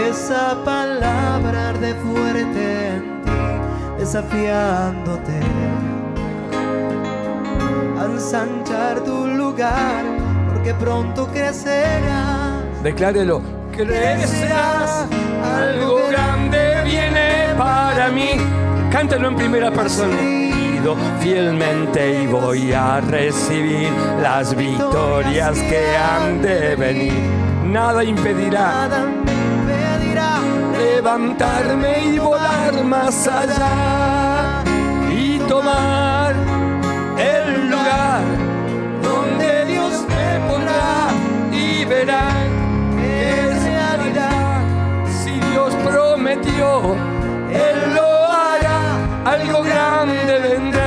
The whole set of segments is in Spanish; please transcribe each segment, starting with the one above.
esa palabra arde fuerte en ti, desafiándote a ensanchar tu lugar, porque pronto crecerás. Declárelo. Crecerás, algo grande viene para mí. Cántalo en primera persona. Fielmente y voy a recibir las victorias que han de venir. Nada impedirá levantarme y volar más allá y tomar el lugar donde Dios me pondrá, y verán que es realidad. Si Dios prometió, Él lo hará, algo grande vendrá.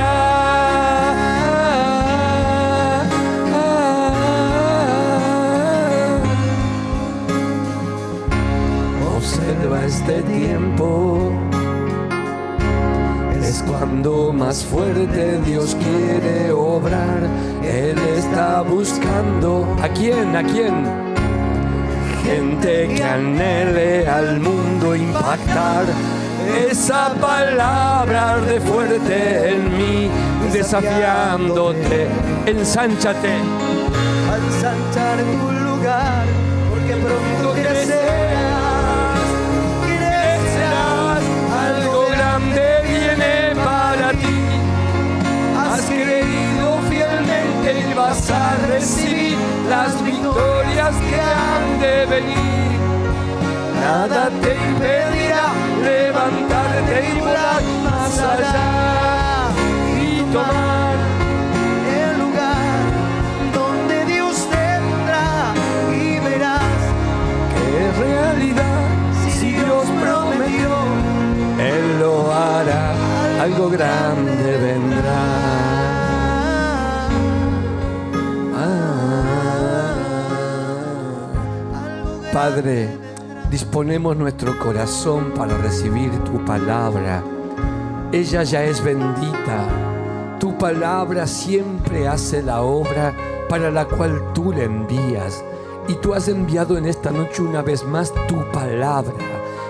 Observa este tiempo, es cuando más fuerte Dios quiere obrar. Él está buscando ¿a quién? ¿A quién? Gente que anhele al mundo impactar. Esa palabra arde fuerte en mí, desafiándote. Ensánchate. A ensanchar tu lugar, porque pronto crecerás. Crecerás, algo grande viene para ti. Has creído fielmente y vas a recibir las victorias que han de venir. Nada te impedirá levantarte y volar más allá y tomar el lugar donde Dios te pondrá, y verás que es realidad. Si Dios prometió, Él lo hará, algo grande vendrá. Padre, disponemos nuestro corazón para recibir tu palabra. Ella ya es bendita. Tu palabra siempre hace la obra para la cual tú la envías. Y tú has enviado en esta noche una vez más tu palabra.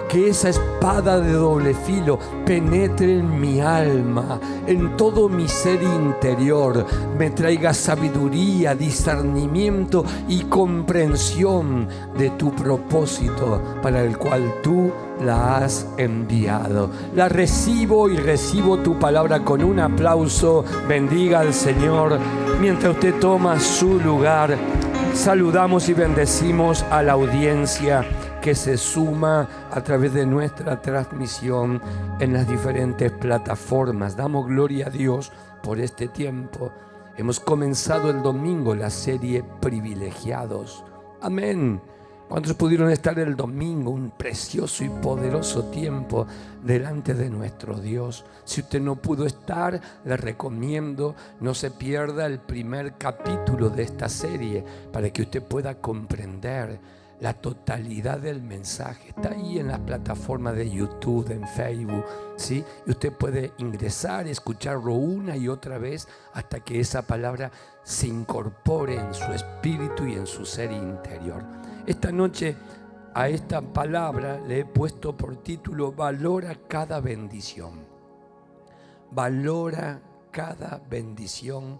Que esa espada de doble filo penetre en mi alma, en todo mi ser interior, me traiga sabiduría, discernimiento y comprensión de tu propósito para el cual tú la has enviado. La recibo y recibo tu palabra con un aplauso. Bendiga al Señor. Mientras usted toma su lugar, saludamos y bendecimos a la audiencia que se suma a través de nuestra transmisión en las diferentes plataformas. Damos gloria a Dios por este tiempo. Hemos comenzado el domingo la serie Privilegiados. Amén. ¿Cuántos pudieron estar el domingo? Un precioso y poderoso tiempo delante de nuestro Dios. Si usted no pudo estar, le recomiendo no se pierda el primer capítulo de esta serie para que usted pueda comprender la totalidad del mensaje. Está ahí en las plataformas de YouTube, en Facebook, ¿sí? Y usted puede ingresar, escucharlo una y otra vez hasta que esa palabra se incorpore en su espíritu y en su ser interior. Esta noche a esta palabra le he puesto por título: valora cada bendición. Valora cada bendición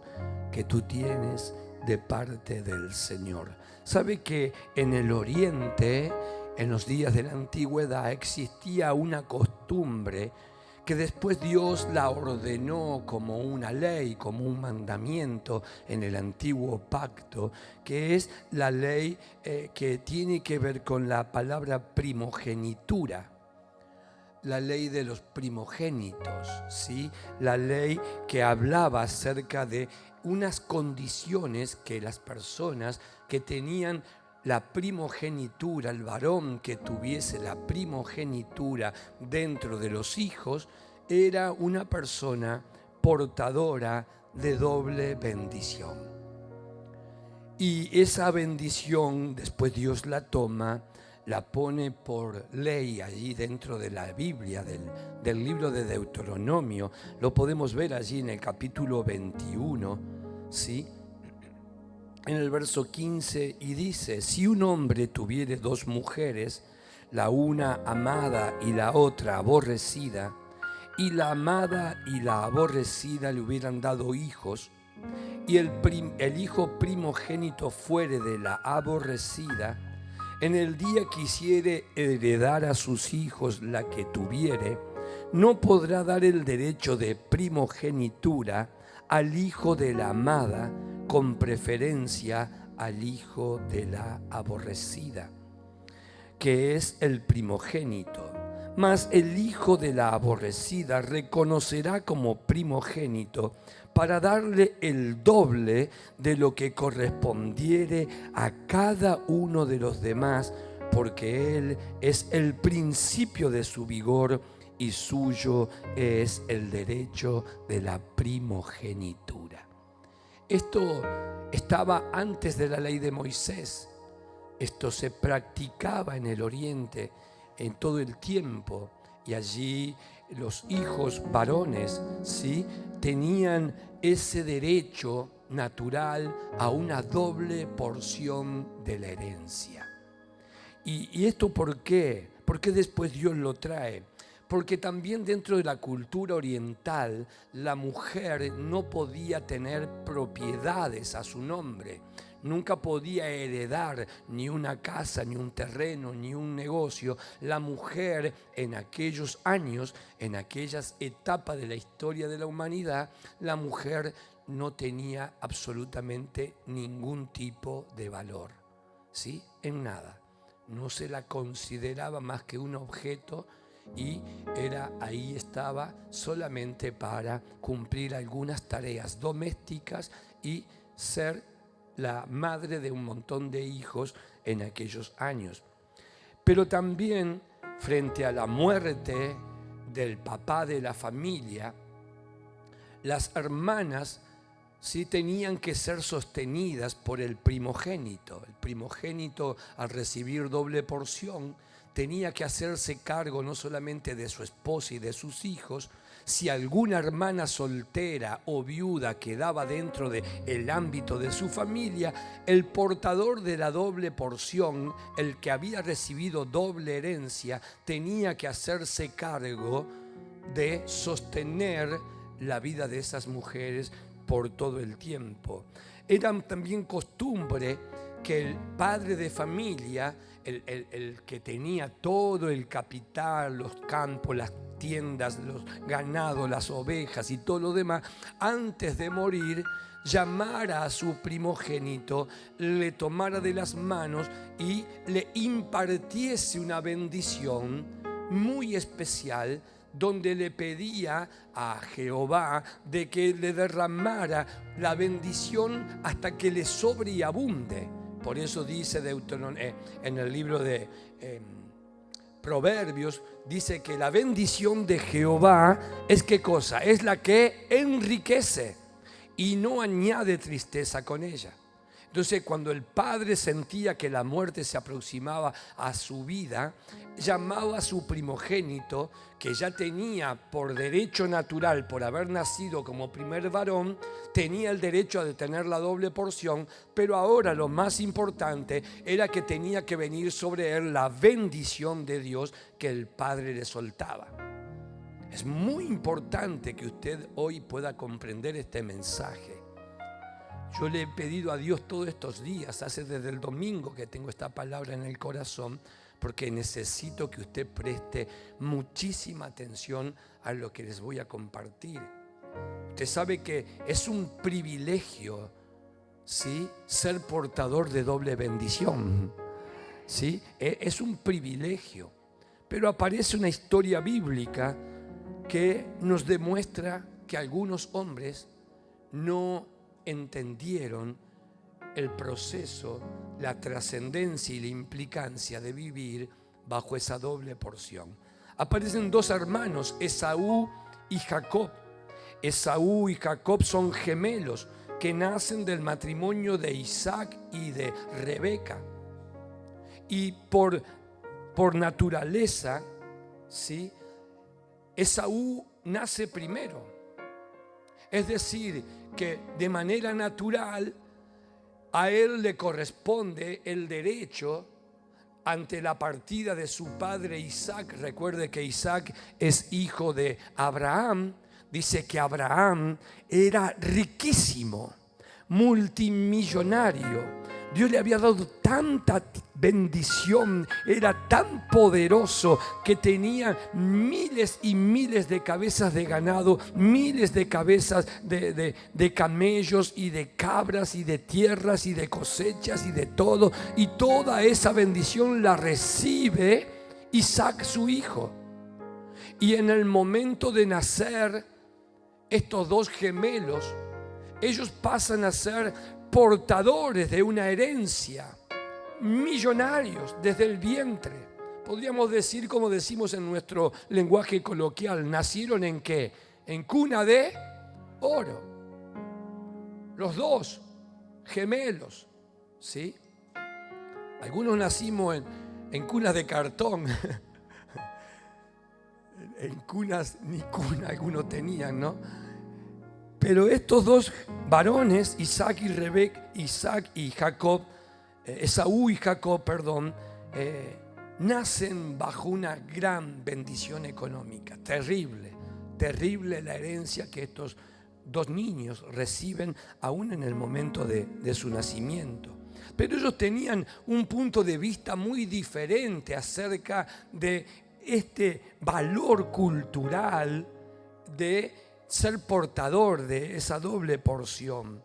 que tú tienes de parte del Señor. ¿Sabe que en el Oriente, en los días de la antigüedad, existía una costumbre que después Dios la ordenó como una ley, como un mandamiento en el antiguo pacto, que es la ley que tiene que ver con la palabra primogenitura? La ley de los primogénitos, ¿sí? La ley que hablaba acerca de unas condiciones que las personas que tenían la primogenitura, el varón que tuviese la primogenitura dentro de los hijos, era una persona portadora de doble bendición. Y esa bendición después Dios la toma, la pone por ley allí dentro de la Biblia, del libro de Deuteronomio. Lo podemos ver allí en el capítulo 21, ¿sí? En el verso 15, y dice: si un hombre tuviere dos mujeres, la una amada y la otra aborrecida, y la amada y la aborrecida le hubieran dado hijos, y el hijo primogénito fuere de la aborrecida, en el día que hiciere heredar a sus hijos la que tuviere, no podrá dar el derecho de primogenitura al hijo de la amada con preferencia al hijo de la aborrecida, que es el primogénito. Mas el hijo de la aborrecida reconocerá como primogénito para darle el doble de lo que correspondiere a cada uno de los demás, porque él es el principio de su vigor y suyo es el derecho de la primogenitura. Esto estaba antes de la ley de Moisés. Esto se practicaba en el Oriente en todo el tiempo, y allí los hijos varones, ¿sí?, tenían ese derecho natural a una doble porción de la herencia. ¿Y esto por qué? ¿Por qué después Dios lo trae? Porque también dentro de la cultura oriental la mujer no podía tener propiedades a su nombre. Nunca podía heredar ni una casa, ni un terreno, ni un negocio. La mujer en aquellos años, en aquellas etapas de la historia de la humanidad, la mujer no tenía absolutamente ningún tipo de valor, ¿sí? En nada. No se la consideraba más que un objeto y ahí estaba solamente para cumplir algunas tareas domésticas y ser la madre de un montón de hijos en aquellos años. Pero también frente a la muerte del papá de la familia, las hermanas sí tenían que ser sostenidas por el primogénito. El primogénito, al recibir doble porción, tenía que hacerse cargo no solamente de su esposa y de sus hijos. Si alguna hermana soltera o viuda quedaba dentro del ámbito de su familia, el portador de la doble porción, el que había recibido doble herencia, tenía que hacerse cargo de sostener la vida de esas mujeres por todo el tiempo. Era también costumbre que el padre de familia, el que tenía todo el capital, los campos, las tiendas, los ganados, las ovejas y todo lo demás, antes de morir, llamara a su primogénito, le tomara de las manos y le impartiese una bendición muy especial, donde le pedía a Jehová de que le derramara la bendición hasta que le sobre y abunde. Por eso dice en el libro de Proverbios, dice que la bendición de Jehová es ¿qué cosa? Es la que enriquece y no añade tristeza con ella. Entonces, cuando el padre sentía que la muerte se aproximaba a su vida, llamaba a su primogénito, que ya tenía por derecho natural, por haber nacido como primer varón, tenía el derecho a tener la doble porción, pero ahora lo más importante era que tenía que venir sobre él la bendición de Dios que el padre le soltaba. Es muy importante que usted hoy pueda comprender este mensaje. Yo le he pedido a Dios todos estos días, hace desde el domingo que tengo esta palabra en el corazón, porque necesito que usted preste muchísima atención a lo que les voy a compartir. Usted sabe que es un privilegio, ¿sí?, ser portador de doble bendición, ¿sí? Es un privilegio. Pero aparece una historia bíblica que nos demuestra que algunos hombres no entendieron el proceso, la trascendencia y la implicancia de vivir bajo esa doble porción. Aparecen dos hermanos, Esaú y Jacob. Esaú y Jacob son gemelos que nacen del matrimonio de Isaac y de Rebeca. Y por naturaleza, ¿sí?, Esaú nace primero. Es decir, que de manera natural a él le corresponde el derecho ante la partida de su padre Isaac. Recuerde que Isaac es hijo de Abraham. Dice que Abraham era riquísimo, multimillonario. Dios le había dado tanta bendición, era tan poderoso que tenía miles y miles de cabezas de ganado, miles de cabezas de camellos y de cabras y de tierras y de cosechas y de todo. Y toda esa bendición la recibe Isaac, su hijo. Y en el momento de nacer, estos dos gemelos, ellos pasan a ser portadores de una herencia, millonarios desde el vientre. Podríamos decir, como decimos en nuestro lenguaje coloquial, ¿nacieron en qué? En cuna de oro. Los dos gemelos, ¿sí? Algunos nacimos en cunas de cartón. En cunas, ni cuna algunos tenían, ¿no? Pero estos dos varones, Isaac y Jacob, Esaú y Jacob, nacen bajo una gran bendición económica. Terrible, terrible la herencia que estos dos niños reciben aún en el momento de su nacimiento. Pero ellos tenían un punto de vista muy diferente acerca de este valor cultural de ser portador de esa doble porción.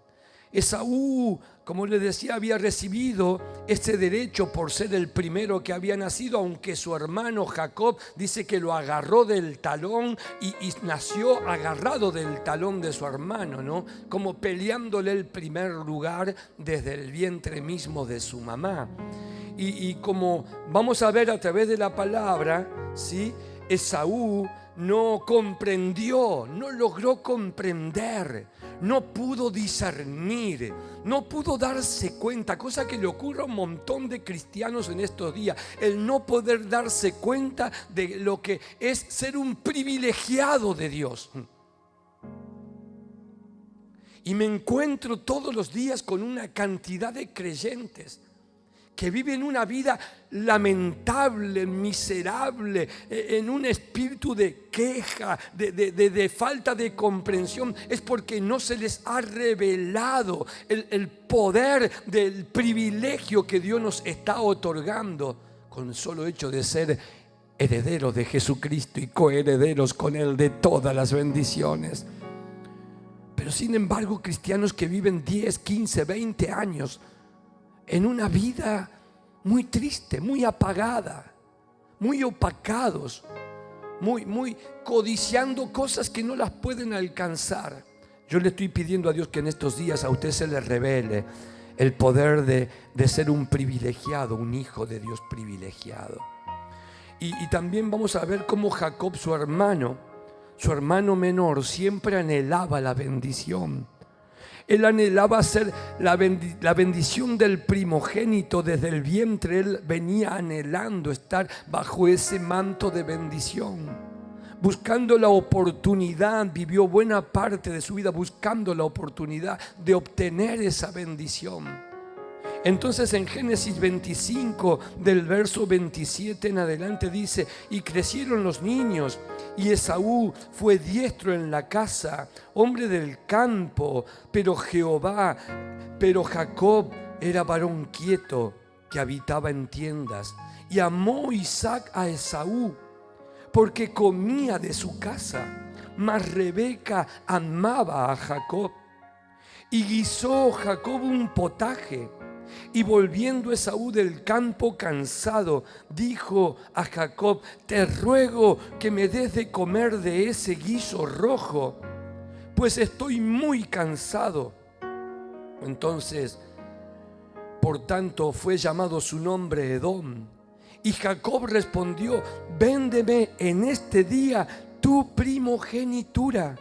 Esaú, como les decía, había recibido ese derecho por ser el primero que había nacido, aunque su hermano Jacob dice que lo agarró del talón y nació agarrado del talón de su hermano, ¿no? Como peleándole el primer lugar desde el vientre mismo de su mamá. Y como vamos a ver a través de la palabra, ¿sí? Esaú no comprendió, no logró comprender, no pudo discernir, no pudo darse cuenta, cosa que le ocurre a un montón de cristianos en estos días, el no poder darse cuenta de lo que es ser un privilegiado de Dios. Y me encuentro todos los días con una cantidad de creyentes que viven una vida lamentable, miserable, en un espíritu de queja, de falta de comprensión. Es porque no se les ha revelado el poder del privilegio que Dios nos está otorgando con el solo hecho de ser herederos de Jesucristo y coherederos con Él de todas las bendiciones. Pero sin embargo, cristianos que viven 10, 15, 20 años en una vida muy triste, muy apagada, muy opacados, muy codiciando cosas que no las pueden alcanzar. Yo le estoy pidiendo a Dios que en estos días a usted se le revele el poder de ser un privilegiado, un hijo de Dios privilegiado. Y también vamos a ver cómo Jacob, su hermano menor, siempre anhelaba la bendición. Él anhelaba ser la bendición del primogénito desde el vientre. Él venía anhelando estar bajo ese manto de bendición, buscando la oportunidad. Vivió buena parte de su vida buscando la oportunidad de obtener esa bendición. Entonces en Génesis 25 del verso 27 en adelante dice: y crecieron los niños, y Esaú fue diestro en la casa, hombre del campo, pero Jacob era varón quieto, que habitaba en tiendas. Y amó Isaac a Esaú, porque comía de su casa, mas Rebeca amaba a Jacob. Y guisó Jacob un potaje. Y volviendo Esaú del campo cansado, dijo a Jacob: te ruego que me des de comer de ese guiso rojo, pues estoy muy cansado. Entonces, por tanto, fue llamado su nombre Edom. Y Jacob respondió: véndeme en este día tu primogenitura.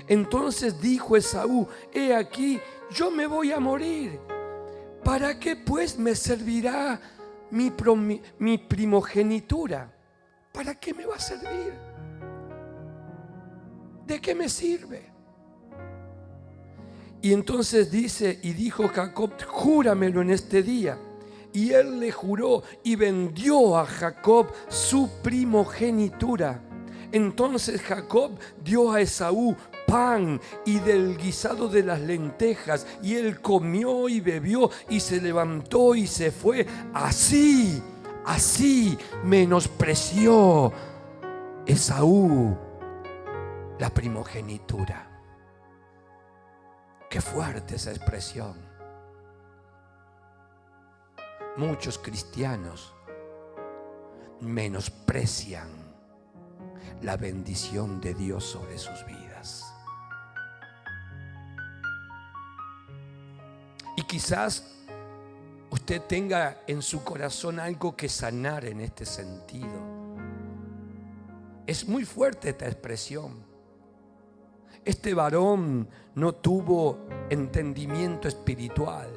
Entonces dijo Esaú: he aquí, yo me voy a morir. ¿Para qué pues me servirá mi primogenitura? ¿Para qué me va a servir? ¿De qué me sirve? Y entonces dijo Jacob: júramelo en este día. Y él le juró y vendió a Jacob su primogenitura. Entonces Jacob dio a Esaú pan y del guisado de las lentejas, y él comió y bebió y se levantó y se fue. Así menospreció Esaú la primogenitura. Qué fuerte esa expresión. Muchos cristianos menosprecian la bendición de Dios sobre sus vidas. Y quizás usted tenga en su corazón algo que sanar en este sentido. Es muy fuerte esta expresión. Este varón no tuvo entendimiento espiritual.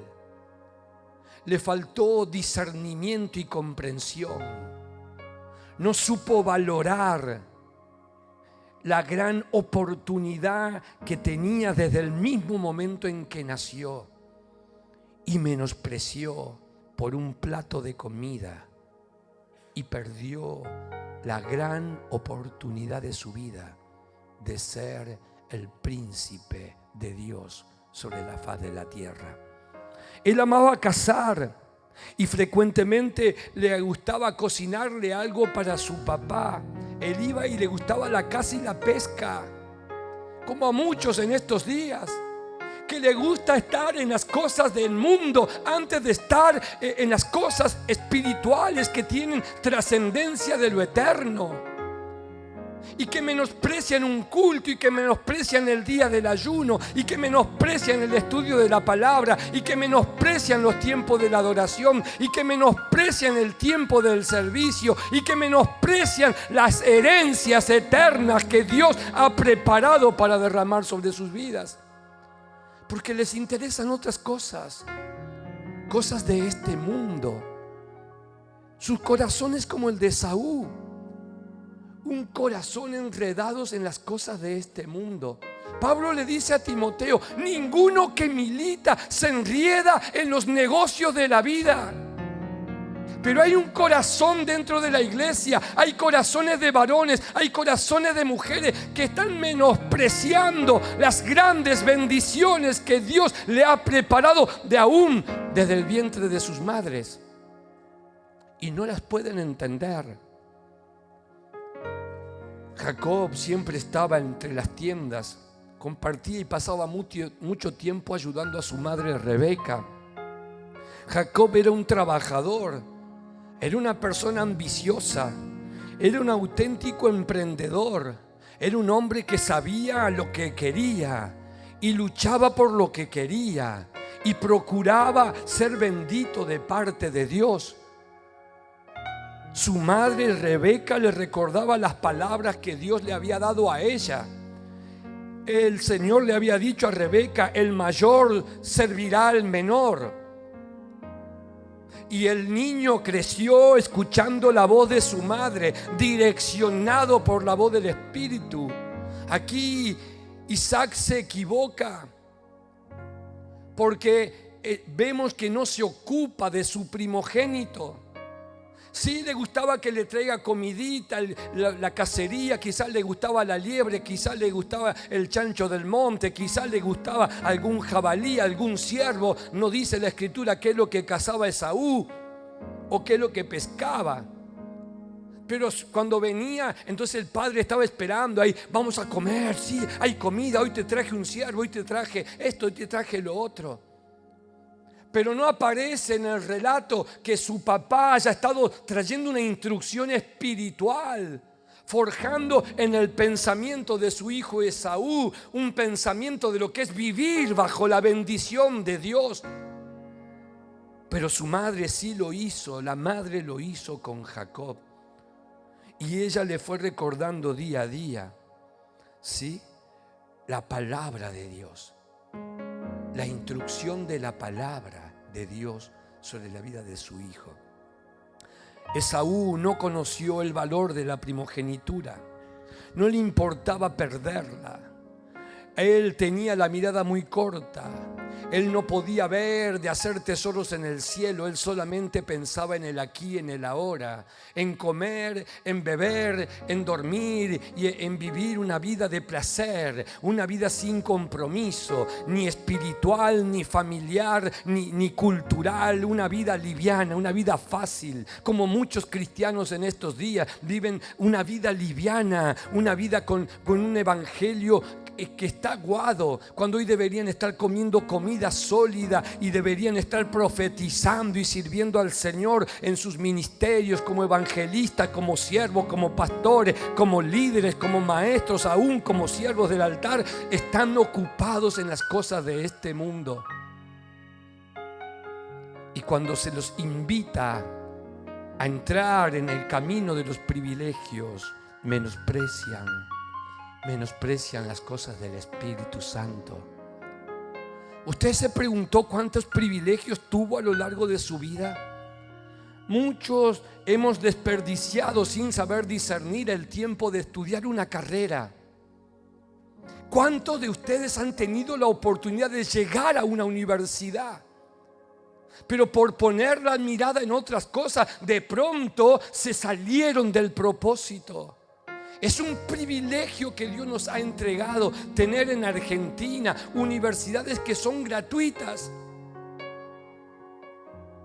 Le faltó discernimiento y comprensión. No supo valorar la gran oportunidad que tenía desde el mismo momento en que nació, y menospreció por un plato de comida y perdió la gran oportunidad de su vida de ser el príncipe de Dios sobre la faz de la tierra. Él amaba cazar y frecuentemente le gustaba cocinarle algo para su papá. Él iba y le gustaba la caza y la pesca, como a muchos en estos días, que le gusta estar en las cosas del mundo antes de estar en las cosas espirituales que tienen trascendencia de lo eterno, y que menosprecian un culto, y que menosprecian el día del ayuno, y que menosprecian el estudio de la palabra, y que menosprecian los tiempos de la adoración, y que menosprecian el tiempo del servicio, y que menosprecian las herencias eternas que Dios ha preparado para derramar sobre sus vidas, porque les interesan otras cosas de este mundo. Su corazón es como el de Esaú, un corazón enredados en las cosas de este mundo. Pablo le dice a Timoteo: ninguno que milita se enreda en los negocios de la vida. Pero hay un corazón dentro de la iglesia, hay corazones de varones, hay corazones de mujeres que están menospreciando las grandes bendiciones que Dios le ha preparado de aún desde el vientre de sus madres, y no las pueden entender. Jacob siempre estaba entre las tiendas, compartía y pasaba mucho tiempo ayudando a su madre Rebeca. Jacob era un trabajador, era una persona ambiciosa, era un auténtico emprendedor, era un hombre que sabía lo que quería y luchaba por lo que quería y procuraba ser bendito de parte de Dios. Su madre Rebeca le recordaba las palabras que Dios le había dado a ella. El Señor le había dicho a Rebeca: el mayor servirá al menor. Y el niño creció escuchando la voz de su madre, direccionado por la voz del Espíritu. Aquí Isaac se equivoca, porque vemos que no se ocupa de su primogénito. Sí, le gustaba que le traiga comidita, la cacería, quizás le gustaba la liebre, quizás le gustaba el chancho del monte, quizás le gustaba algún jabalí, algún ciervo. No dice la Escritura qué es lo que cazaba Esaú o qué es lo que pescaba. Pero cuando venía, entonces el padre estaba esperando ahí: vamos a comer, sí, hay comida, hoy te traje un ciervo, hoy te traje esto, hoy te traje lo otro. Pero no aparece en el relato que su papá haya estado trayendo una instrucción espiritual, forjando en el pensamiento de su hijo Esaú un pensamiento de lo que es vivir bajo la bendición de Dios. Pero su madre sí lo hizo, la madre lo hizo con Jacob. Y ella le fue recordando día a día, ¿sí?, la palabra de Dios, la instrucción de la palabra de Dios sobre la vida de su hijo. Esaú no conoció el valor de la primogenitura, no le importaba perderla. Él tenía la mirada muy corta. Él no podía ver de hacer tesoros en el cielo. Él solamente pensaba en el aquí, en el ahora, en comer, en beber, en dormir y en vivir una vida de placer, una vida sin compromiso, ni espiritual, ni familiar, ni cultural, una vida liviana, una vida fácil, como muchos cristianos en estos días viven una vida liviana, una vida con un evangelio que está aguado, cuando hoy deberían estar comiendo comida sólida y deberían estar profetizando y sirviendo al Señor en sus ministerios como evangelistas, como siervos, como pastores, como líderes, como maestros, aún como siervos del altar. Están ocupados en las cosas de este mundo, y cuando se los invita a entrar en el camino de los privilegios, menosprecian las cosas del Espíritu Santo. ¿Usted se preguntó cuántos privilegios tuvo a lo largo de su vida? Muchos hemos desperdiciado sin saber discernir el tiempo de estudiar una carrera. ¿Cuántos de ustedes han tenido la oportunidad de llegar a una universidad? Pero por poner la mirada en otras cosas, de pronto se salieron del propósito. Es un privilegio que Dios nos ha entregado, tener en Argentina universidades que son gratuitas,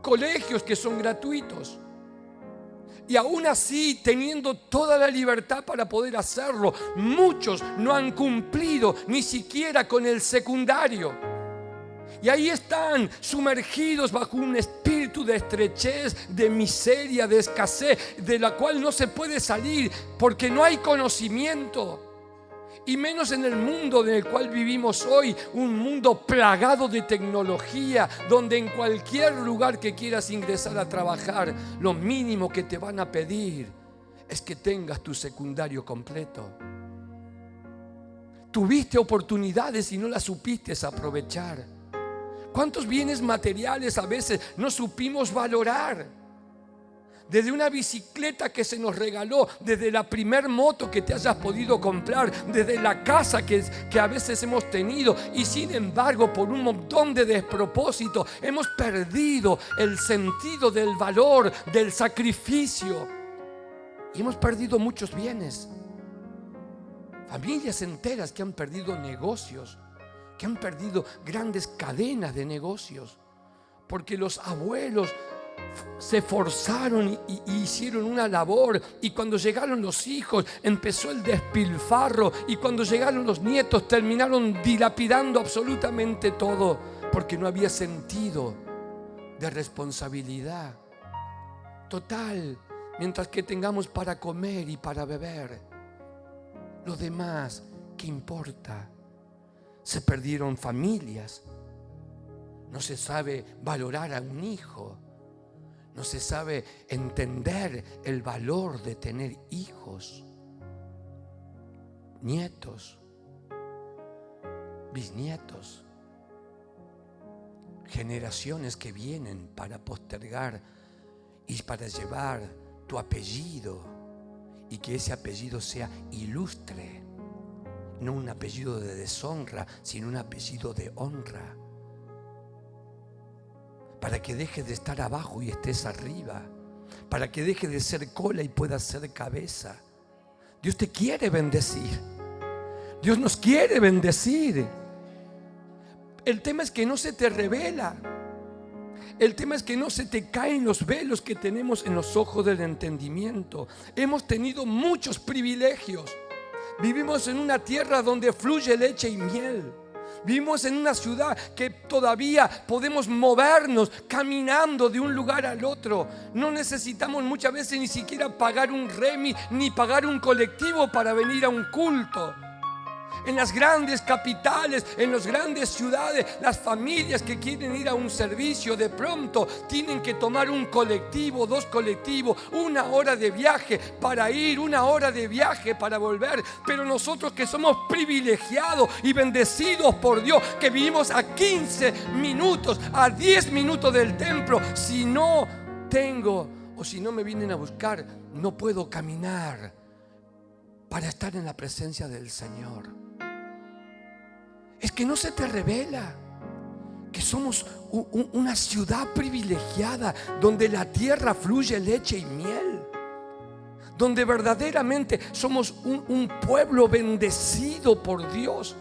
colegios que son gratuitos. Y aún así, teniendo toda la libertad para poder hacerlo, muchos no han cumplido ni siquiera con el secundario. Y ahí están sumergidos bajo un espíritu de estrechez, de miseria, de escasez, de la cual no se puede salir porque no hay conocimiento. Y menos en el mundo en el cual vivimos hoy, un mundo plagado de tecnología, donde en cualquier lugar que quieras ingresar a trabajar, lo mínimo que te van a pedir es que tengas tu secundario completo. Tuviste oportunidades y no las supiste aprovechar. ¿Cuántos bienes materiales a veces no supimos valorar? Desde una bicicleta que se nos regaló, desde la primer moto que te hayas podido comprar, desde la casa que a veces hemos tenido, y sin embargo por un montón de despropósitos hemos perdido el sentido del valor, del sacrificio, y hemos perdido muchos bienes. Familias enteras que han perdido negocios, que han perdido grandes cadenas de negocios, porque los abuelos se forzaron y hicieron una labor, y cuando llegaron los hijos empezó el despilfarro, y cuando llegaron los nietos terminaron dilapidando absolutamente todo, porque no había sentido de responsabilidad. Total, mientras que tengamos para comer y para beber, lo demás, ¿qué importa? Se perdieron familias, no se sabe valorar a un hijo, no se sabe entender el valor de tener hijos, nietos, bisnietos, generaciones que vienen para postergar y para llevar tu apellido, y que ese apellido sea ilustre. No un apellido de deshonra, sino un apellido de honra. Para que dejes de estar abajo y estés arriba. Para que dejes de ser cola y puedas ser cabeza. Dios te quiere bendecir. Dios nos quiere bendecir. El tema es que no se te revela. El tema es que no se te caen los velos que tenemos en los ojos del entendimiento. Hemos tenido muchos privilegios. Vivimos en una tierra donde fluye leche y miel. Vivimos en una ciudad que todavía podemos movernos caminando de un lugar al otro. No necesitamos muchas veces ni siquiera pagar un remi ni pagar un colectivo para venir a un culto. En las grandes capitales, en las grandes ciudades, las familias que quieren ir a un servicio de pronto tienen que tomar un colectivo, 2 colectivos, 1 hora de viaje para ir, 1 hora de viaje para volver. Pero nosotros que somos privilegiados y bendecidos por Dios, que vivimos a 15 minutos, a 10 minutos del templo, si no tengo o si no me vienen a buscar, no puedo caminar para estar en la presencia del Señor. Es que no se te revela. que somos una ciudad privilegiada donde la tierra fluye leche y miel, donde verdaderamente somos un pueblo bendecido por Dios,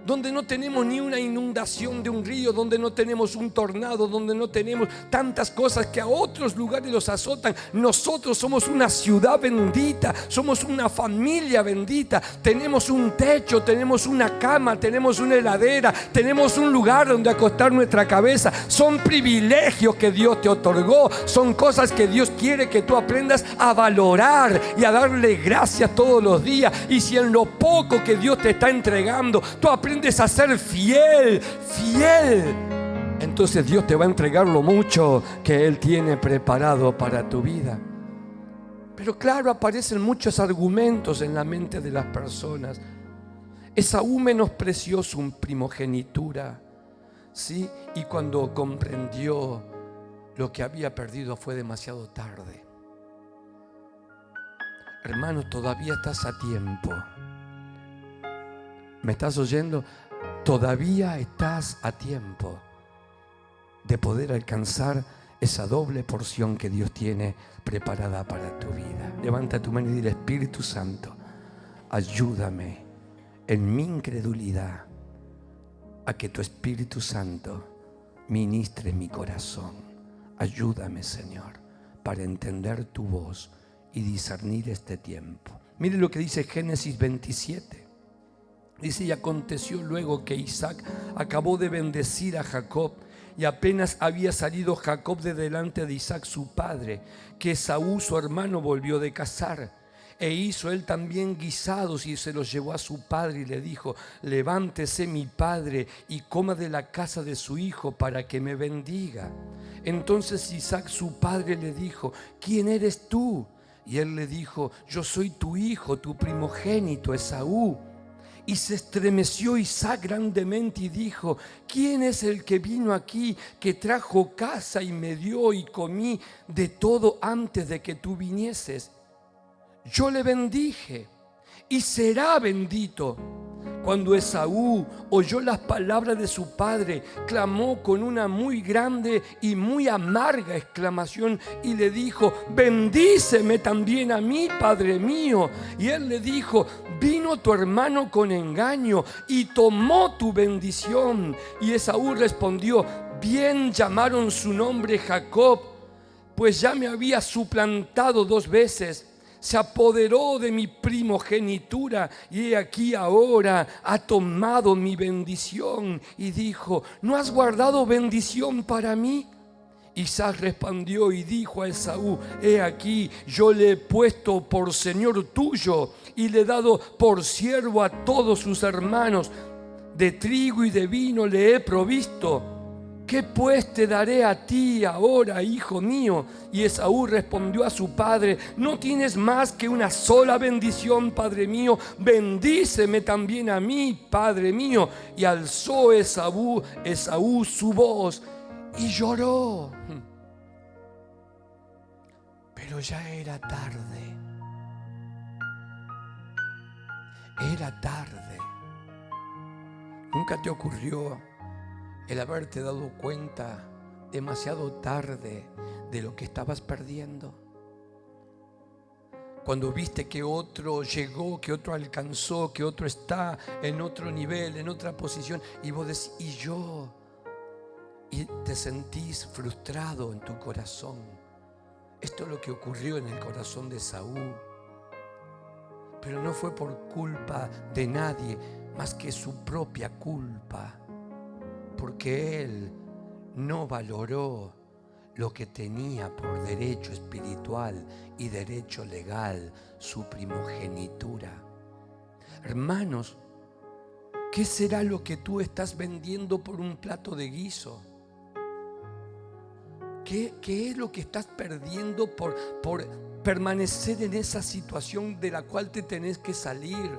donde no tenemos ni una inundación de un río, donde no tenemos un tornado, donde no tenemos tantas cosas que a otros lugares los azotan. Nosotros somos una ciudad bendita, somos una familia bendita, tenemos un techo, tenemos una cama, tenemos una heladera, tenemos un lugar donde acostar nuestra cabeza. Son privilegios que Dios te otorgó, son cosas que Dios quiere que tú aprendas a valorar y a darle gracias todos los días. Y si en lo poco que Dios te está entregando tú aprendes a ser fiel, entonces Dios te va a entregar lo mucho que Él tiene preparado para tu vida. Pero claro, aparecen muchos argumentos en la mente de las personas. Esaú menospreció su primogenitura, ¿sí? Y cuando comprendió lo que había perdido fue demasiado tarde. Hermano, todavía estás a tiempo. ¿Me estás oyendo? Todavía estás a tiempo de poder alcanzar esa doble porción que Dios tiene preparada para tu vida. Levanta tu mano y dile: Espíritu Santo, ayúdame en mi incredulidad a que tu Espíritu Santo ministre mi corazón. Ayúdame, Señor, para entender tu voz y discernir este tiempo. Mire lo que dice Génesis 27. Dice: y aconteció luego que Isaac acabó de bendecir a Jacob, y apenas había salido Jacob de delante de Isaac su padre, que Esaú su hermano volvió de cazar. E hizo él también guisados y se los llevó a su padre y le dijo: levántese mi padre y coma de la casa de su hijo para que me bendiga. Entonces Isaac su padre le dijo: ¿quién eres tú? Y él le dijo: yo soy tu hijo, tu primogénito Esaú. Y se estremeció Isaac grandemente y dijo: ¿quién es el que vino aquí, que trajo caza y me dio y comí de todo antes de que tú vinieses? Yo le bendije y será bendito. Cuando Esaú oyó las palabras de su padre, clamó con una muy grande y muy amarga exclamación y le dijo: bendíceme también a mí, padre mío. Y él le dijo: vino tu hermano con engaño y tomó tu bendición. Y Esaú respondió: bien llamaron su nombre Jacob, pues ya me había suplantado 2 veces. Se apoderó de mi primogenitura y he aquí ahora ha tomado mi bendición. Y dijo: ¿no has guardado bendición para mí? Isaac respondió y dijo a Esaú: he aquí, yo le he puesto por señor tuyo y le he dado por siervo a todos sus hermanos. De trigo y de vino le he provisto. ¿Qué pues te daré a ti ahora, hijo mío? Y Esaú respondió a su padre: no tienes más que una sola bendición, padre mío. Bendíceme también a mí, padre mío. Y alzó Esaú su voz y lloró. Pero ya era tarde. Era tarde. ¿Nunca te ocurrió el haberte dado cuenta demasiado tarde de lo que estabas perdiendo? Cuando viste que otro llegó, que otro alcanzó, que otro está en otro nivel, en otra posición, y vos decís: ¿y yo? Y te sentís frustrado en tu corazón. Esto es lo que ocurrió en el corazón de Saúl. Pero no fue por culpa de nadie más que su propia culpa, porque él no valoró lo que tenía por derecho espiritual y derecho legal, su primogenitura. Hermanos, ¿qué será lo que tú estás vendiendo por un plato de guiso? ¿Qué es lo que estás perdiendo por permanecer en esa situación de la cual te tenés que salir?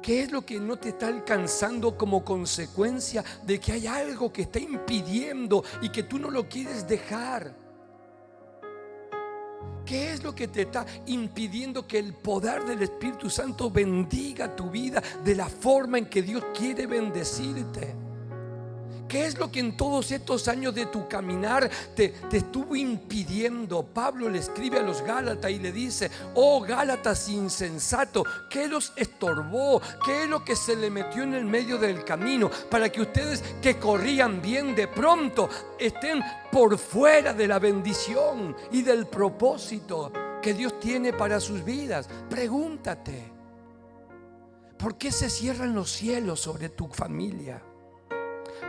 ¿Qué es lo que no te está alcanzando como consecuencia de que hay algo que está impidiendo y que tú no lo quieres dejar? ¿Qué es lo que te está impidiendo que el poder del Espíritu Santo bendiga tu vida de la forma en que Dios quiere bendecirte? ¿Qué es lo que en todos estos años de tu caminar te estuvo impidiendo? Pablo le escribe a los Gálatas y le dice: oh Gálatas insensato, ¿qué los estorbó? ¿Qué es lo que se le metió en el medio del camino para que ustedes, que corrían bien, de pronto estén por fuera de la bendición y del propósito que Dios tiene para sus vidas? Pregúntate, ¿por qué se cierran los cielos sobre tu familia?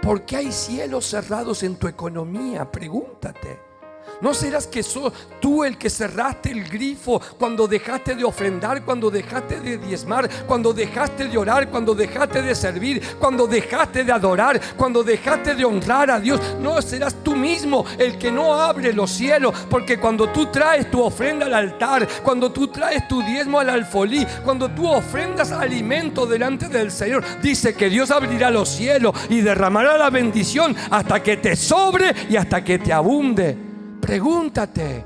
¿Por qué hay cielos cerrados en tu economía? Pregúntate. ¿No serás que sos tú el que cerraste el grifo cuando dejaste de ofrendar, cuando dejaste de diezmar, cuando dejaste de orar, cuando dejaste de servir, cuando dejaste de adorar, cuando dejaste de honrar a Dios? ¿No serás tú mismo el que no abre los cielos? Porque cuando tú traes tu ofrenda al altar, cuando tú traes tu diezmo al alfolí, cuando tú ofrendas alimento delante del Señor, dice que Dios abrirá los cielos y derramará la bendición hasta que te sobre y hasta que te abunde. Pregúntate,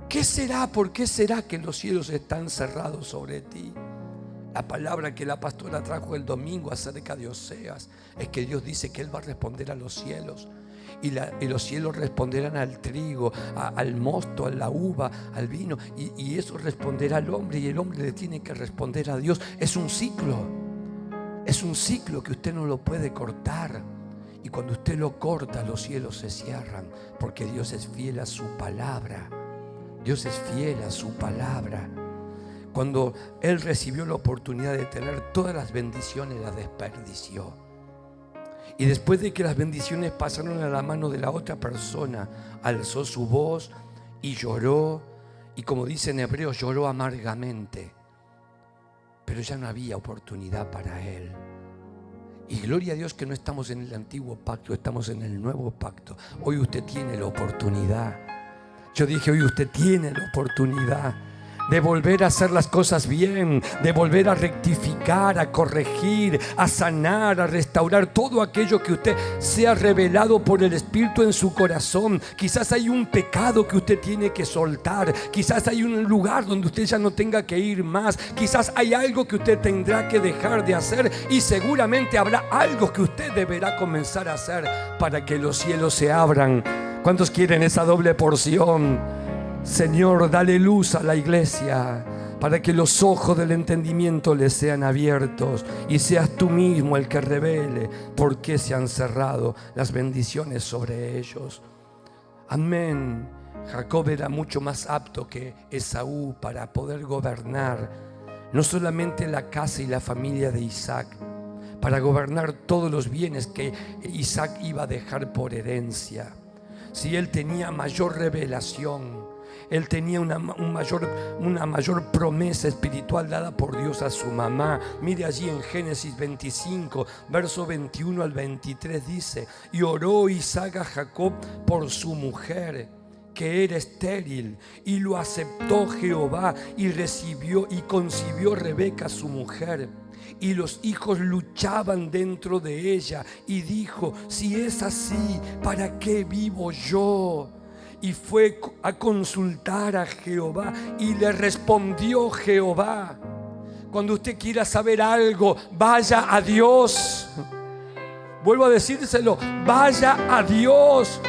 ¿qué será? ¿Por qué será que los cielos están cerrados sobre ti? La palabra que la pastora trajo el domingo acerca de Oseas es que Dios dice que Él va a responder a los cielos. Y los cielos responderán al trigo, al mosto, a la uva, al vino. Y eso responderá al hombre, y el hombre le tiene que responder a Dios. Es un ciclo. Es un ciclo que usted no lo puede cortar. Y cuando usted lo corta, los cielos se cierran, porque Dios es fiel a su palabra. Dios es fiel a su palabra. Cuando Él recibió la oportunidad de tener todas las bendiciones, las desperdició. Y después de que las bendiciones pasaron a la mano de la otra persona, alzó su voz y lloró. Y como dice en Hebreos, lloró amargamente. Pero ya no había oportunidad para él. Y gloria a Dios que no estamos en el antiguo pacto, estamos en el nuevo pacto. Hoy usted tiene la oportunidad. Yo dije, hoy usted tiene la oportunidad de volver a hacer las cosas bien, de volver a rectificar, a corregir, a sanar, a restaurar todo aquello que usted se ha revelado por el Espíritu en su corazón. Quizás hay un pecado que usted tiene que soltar, quizás hay un lugar donde usted ya no tenga que ir más, quizás hay algo que usted tendrá que dejar de hacer, y seguramente habrá algo que usted deberá comenzar a hacer para que los cielos se abran. ¿Cuántos quieren esa doble porción? Señor, dale luz a la iglesia para que los ojos del entendimiento les sean abiertos y seas tú mismo el que revele por qué se han cerrado las bendiciones sobre ellos. Amén. Jacob era mucho más apto que Esaú para poder gobernar no solamente la casa y la familia de Isaac, para gobernar todos los bienes que Isaac iba a dejar por herencia. Si él tenía mayor revelación, él tenía una mayor promesa espiritual dada por Dios a su mamá. Mire allí en Génesis 25, verso 21 al 23 dice: y oró Isaac a Jacob por su mujer, que era estéril, y lo aceptó Jehová, y concibió Rebeca su mujer. Y los hijos luchaban dentro de ella, y dijo: si es así, ¿para qué vivo yo? Y fue a consultar a Jehová, y le respondió Jehová. Cuando usted quiera saber algo, vaya a Dios. Vuelvo a decírselo, vaya a Dios.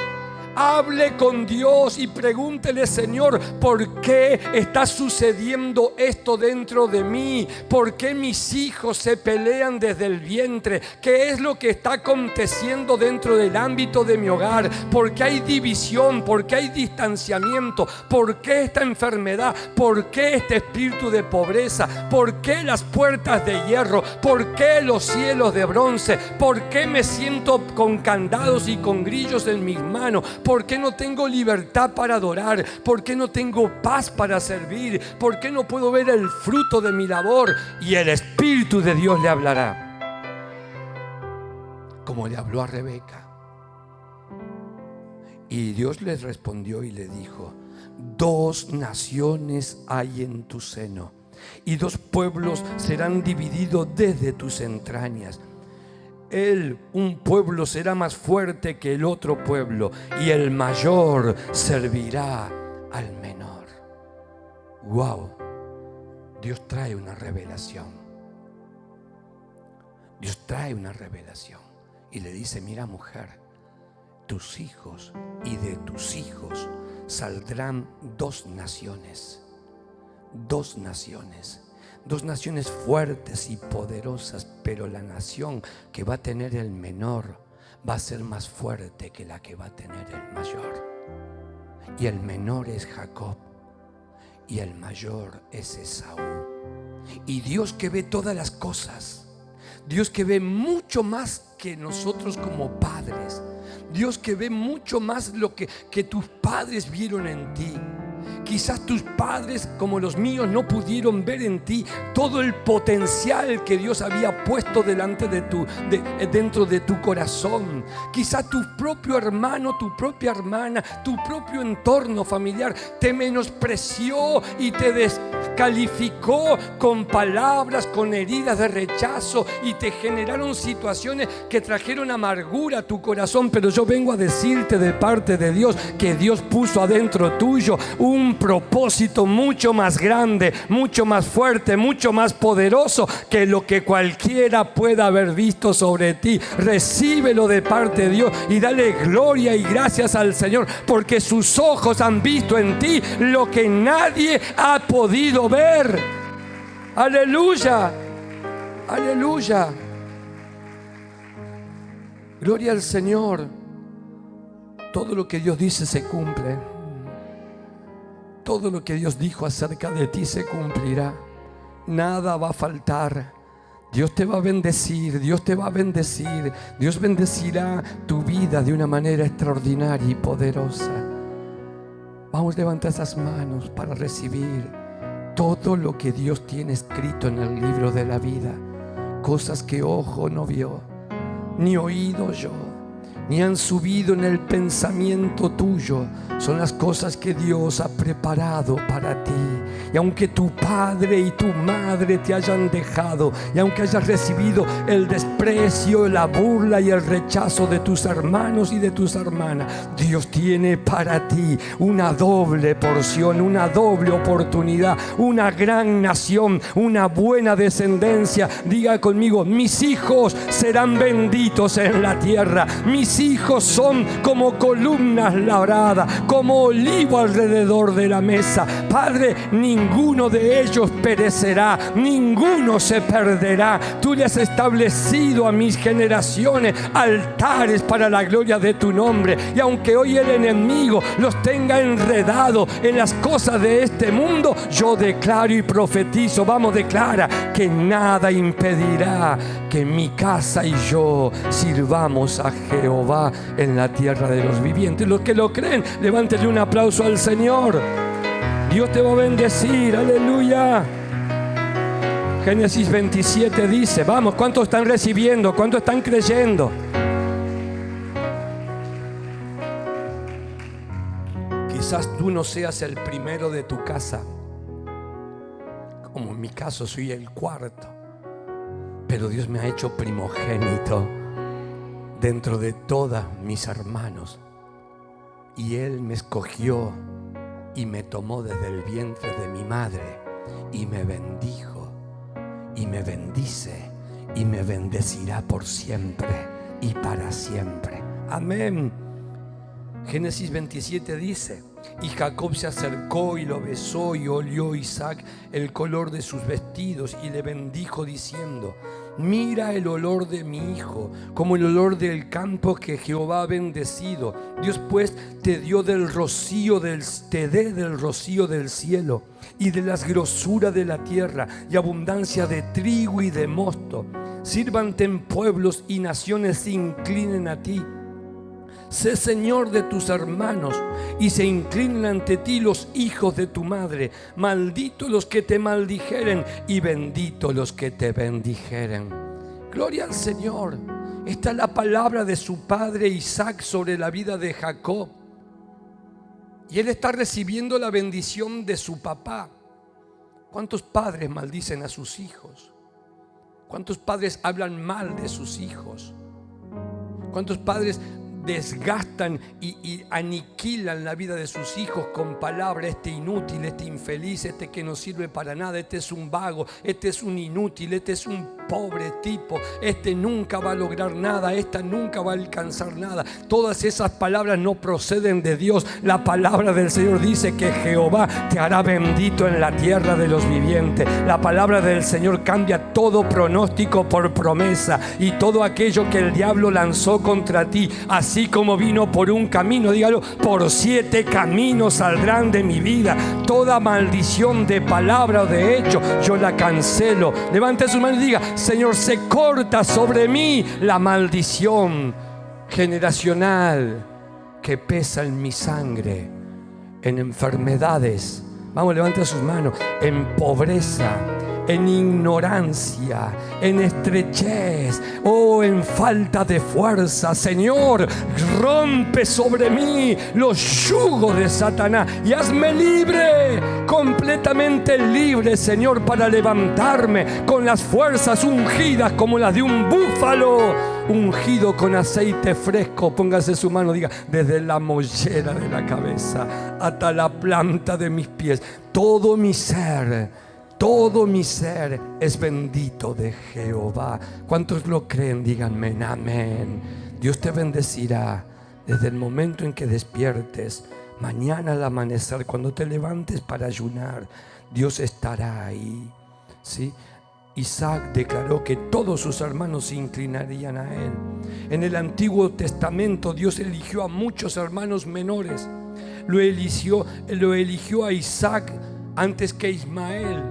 Hable con Dios y pregúntele: Señor, ¿por qué está sucediendo esto dentro de mí? ¿Por qué mis hijos se pelean desde el vientre? ¿Qué es lo que está aconteciendo dentro del ámbito de mi hogar? ¿Por qué hay división? ¿Por qué hay distanciamiento? ¿Por qué esta enfermedad? ¿Por qué este espíritu de pobreza? ¿Por qué las puertas de hierro? ¿Por qué los cielos de bronce? ¿Por qué me siento con candados y con grillos en mis manos? ¿Por qué no tengo libertad para adorar? ¿Por qué no tengo paz para servir? ¿Por qué no puedo ver el fruto de mi labor? Y el Espíritu de Dios le hablará, como le habló a Rebeca. Y Dios le respondió y le dijo: 2 naciones hay en tu seno, y 2 pueblos serán divididos desde tus entrañas. Un pueblo será más fuerte que el otro pueblo, y el mayor servirá al menor. Wow, Dios trae una revelación. Dios trae una revelación. y le dice: mira, mujer, tus hijos y de tus hijos saldrán dos naciones fuertes y poderosas, pero la nación que va a tener el menor va a ser más fuerte que la que va a tener el mayor. Y el menor es Jacob y el mayor es Esaú. Y Dios, que ve todas las cosas, Dios que ve mucho más que nosotros como padres, Dios que ve mucho más lo que tus padres vieron en ti. Quizás tus padres, como los míos, no pudieron ver en ti todo el potencial que Dios había puesto dentro de tu corazón. Quizás tu propio hermano, tu propia hermana, tu propio entorno familiar te menospreció y te descalificó con palabras, con heridas de rechazo, y te generaron situaciones que trajeron amargura a tu corazón. Pero yo vengo a decirte de parte de Dios que Dios puso adentro tuyo un propósito mucho más grande, mucho más fuerte, mucho más poderoso que lo que cualquiera pueda haber visto sobre ti. Recíbelo de parte de Dios y dale gloria y gracias al Señor, porque sus ojos han visto en ti lo que nadie ha podido ver. Aleluya, aleluya. Gloria al Señor. Todo lo que Dios dice se cumple. Todo lo que Dios dijo acerca de ti se cumplirá. Nada va a faltar. Dios te va a bendecir, Dios te va a bendecir. Dios bendecirá tu vida de una manera extraordinaria y poderosa. Vamos a levantar esas manos para recibir todo lo que Dios tiene escrito en el libro de la vida. Cosas que ojo no vio, ni oído oyó, ni han subido en el pensamiento tuyo. Son las cosas que Dios ha preparado para ti. Y aunque tu padre y tu madre te hayan dejado, y aunque hayas recibido el desprecio, la burla y el rechazo de tus hermanos y de tus hermanas, Dios tiene para ti una doble porción, una doble oportunidad, una gran nación, una buena descendencia. Diga conmigo: mis hijos serán benditos en la tierra. Mis hijos son como columnas labradas, como olivo alrededor de la mesa. Padre, ninguno de ellos perecerá, ninguno se perderá. Tú le has establecido a mis generaciones altares para la gloria de tu nombre. Y aunque hoy el enemigo los tenga enredados en las cosas de este mundo, yo declaro y profetizo, vamos, declara que nada impedirá que mi casa y yo sirvamos a Jehová en la tierra de los vivientes. Los que lo creen, levántenle un aplauso al Señor. Dios te va a bendecir, aleluya. Génesis 27 dice, vamos, ¿cuántos están recibiendo? ¿Cuántos están creyendo? Quizás tú no seas el primero de tu casa, como en mi caso soy el cuarto, pero Dios me ha hecho primogénito dentro de todos mis hermanos, y Él me escogió y me tomó desde el vientre de mi madre y me bendijo y me bendice y me bendecirá por siempre y para siempre. Amén. Génesis 27 dice: y Jacob se acercó y lo besó, y olió Isaac el color de sus vestidos y le bendijo diciendo: mira el olor de mi hijo, como el olor del campo que Jehová ha bendecido. Dios pues te dio del rocío te dé del rocío del cielo y de las grosuras de la tierra, y abundancia de trigo y de mosto. Sírvante en pueblos y naciones se inclinen a ti. Sé Señor de tus hermanos, y se inclinen ante ti los hijos de tu madre. Maldito los que te maldijeren, y bendito los que te bendijeren. Gloria al Señor. Esta es la palabra de su padre Isaac sobre la vida de Jacob. Y él está recibiendo la bendición de su papá. ¿Cuántos padres maldicen a sus hijos? ¿Cuántos padres hablan mal de sus hijos? ¿Cuántos padres desgastan y aniquilan la vida de sus hijos con palabras: este inútil, este infeliz, este que no sirve para nada, este es un vago, este es un inútil, este es un pobre tipo, este nunca va a lograr nada, esta nunca va a alcanzar nada. Todas esas palabras no proceden de Dios. La palabra del Señor dice que Jehová te hará bendito en la tierra de los vivientes. La palabra del Señor cambia todo pronóstico por promesa, y todo aquello que el diablo lanzó contra ti, así como vino por un camino, dígalo, por 7 caminos saldrán de mi vida. Toda maldición de palabra o de hecho, yo la cancelo. Levante su mano y diga: Señor, se corta sobre mí la maldición generacional que pesa en mi sangre, en enfermedades. Vamos, levante sus manos. En pobreza, en ignorancia, en estrechez, en falta de fuerza. Señor, rompe sobre mí los yugos de Satanás y hazme libre, completamente libre, Señor, para levantarme con las fuerzas ungidas como las de un búfalo, ungido con aceite fresco. Póngase su mano, diga: desde la mollera de la cabeza hasta la planta de mis pies, todo mi ser es bendito de Jehová. ¿Cuántos lo creen? Díganme amén. Dios te bendecirá desde el momento en que despiertes. Mañana al amanecer, cuando te levantes para ayunar, Dios estará ahí, ¿sí? Isaac declaró que todos sus hermanos se inclinarían a él. En el Antiguo Testamento Dios eligió a muchos hermanos menores. Lo eligió a Isaac antes que Ismael.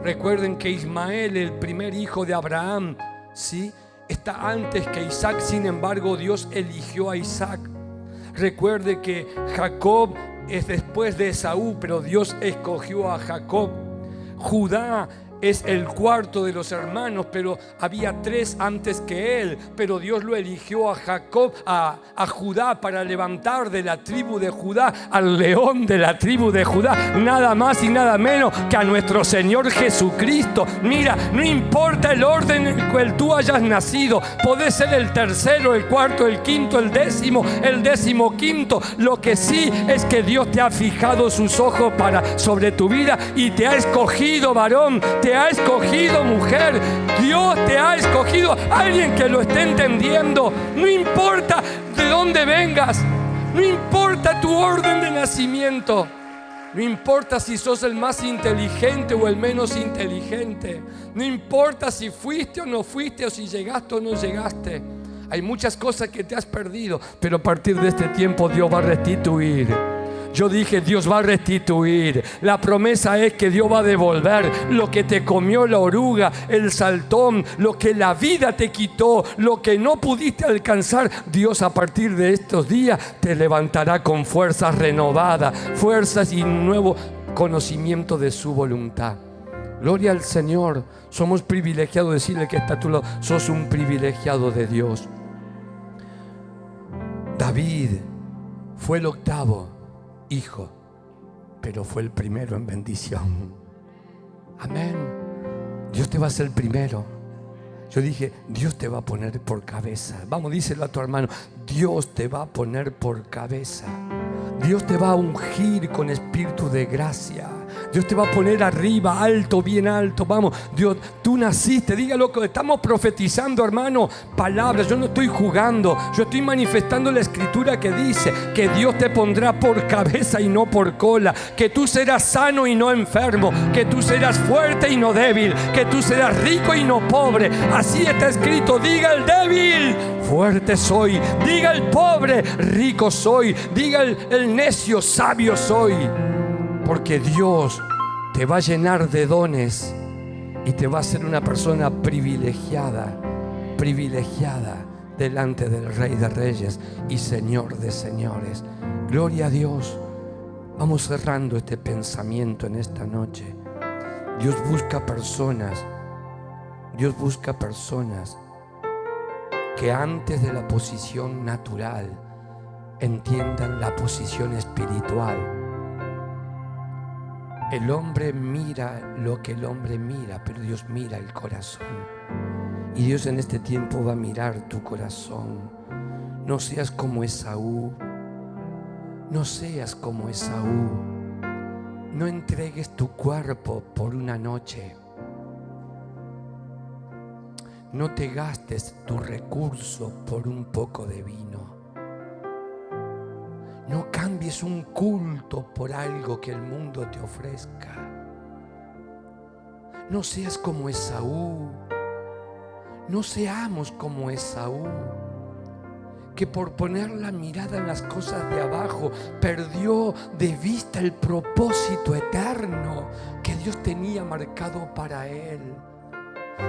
Recuerden que Ismael, el primer hijo de Abraham, ¿sí?, está antes que Isaac. Sin embargo, Dios eligió a Isaac. Recuerde que Jacob es después de Esaú, pero Dios escogió a Jacob. Judá es el cuarto de los hermanos, pero había 3 antes que él, pero Dios lo eligió a Jacob, a Judá, para levantar de la tribu de Judá al león de la tribu de Judá, nada más y nada menos que a nuestro Señor Jesucristo. Mira, no importa el orden en el cual tú hayas nacido, podés ser el tercero, el cuarto, el quinto, el décimo, el 15. Lo que sí es que Dios te ha fijado sus ojos sobre tu vida y te ha escogido, varón, te ha escogido, mujer. Dios te ha escogido. Alguien que lo esté entendiendo. No importa de dónde vengas, no importa tu orden de nacimiento, no importa si sos el más inteligente o el menos inteligente, no importa si fuiste o no fuiste, o si llegaste o no llegaste. Hay muchas cosas que te has perdido, pero a partir de este tiempo Dios va a restituir. Yo dije, Dios va a restituir. La promesa es que Dios va a devolver lo que te comió la oruga, el saltón, lo que la vida te quitó, lo que no pudiste alcanzar. Dios a partir de estos días te levantará con fuerzas renovadas, fuerzas y un nuevo conocimiento de su voluntad. Gloria al Señor. Somos privilegiados. Decirle que está a tu lado: sos un privilegiado de Dios. David fue el 8º hijo, pero fue el primero en bendición. Amén. Dios te va a hacer el primero. Yo dije, Dios te va a poner por cabeza. Vamos, díselo a tu hermano: Dios te va a poner por cabeza. Dios te va a ungir con espíritu de gracia. Dios te va a poner arriba, alto, bien alto. Vamos, Dios, tú naciste. Dígalo, que estamos profetizando, hermano, palabras. Yo no estoy jugando, yo estoy manifestando la escritura que dice que Dios te pondrá por cabeza y no por cola, que tú serás sano y no enfermo, que tú serás fuerte y no débil, que tú serás rico y no pobre. Así está escrito. Diga el débil: fuerte soy. Diga el pobre: rico soy. Diga el necio: sabio soy. Porque Dios te va a llenar de dones y te va a hacer una persona privilegiada delante del Rey de Reyes y Señor de Señores. Gloria a Dios. Vamos cerrando este pensamiento en esta noche. Dios busca personas que antes de la posición natural entiendan la posición espiritual. El hombre mira lo que el hombre mira, pero Dios mira el corazón. Y Dios en este tiempo va a mirar tu corazón. No seas como Esaú. No seas como Esaú. No entregues tu cuerpo por una noche. No te gastes tu recurso por un poco de vino. No cambies un culto por algo que el mundo te ofrezca. No seas como Esaú. No seamos como Esaú, que por poner la mirada en las cosas de abajo perdió de vista el propósito eterno que Dios tenía marcado para él.